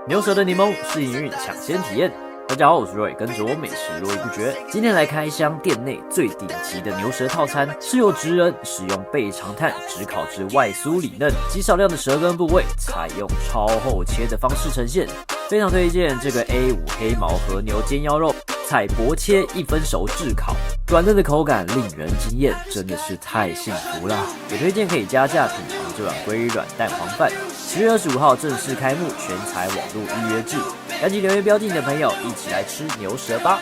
牛舌的柠檬试营运抢先体验。大家好，我是 Roy， 跟着我美食络绎不绝。今天来开箱店内最顶级的牛舌套餐，是由职人使用倍长炭炙烤至外酥里嫩，极少量的舌根部位采用超厚切的方式呈现。非常推荐这个 A5 黑毛和牛肩腰肉，采薄切1分熟炙烤，软嫩的口感令人惊艳，真的是太幸福啦！也推荐可以加价品尝这碗鲑鱼软蛋黄饭。10月25号正式开幕，全采网络预约制，赶紧留言标记你的朋友，一起来吃牛舌吧！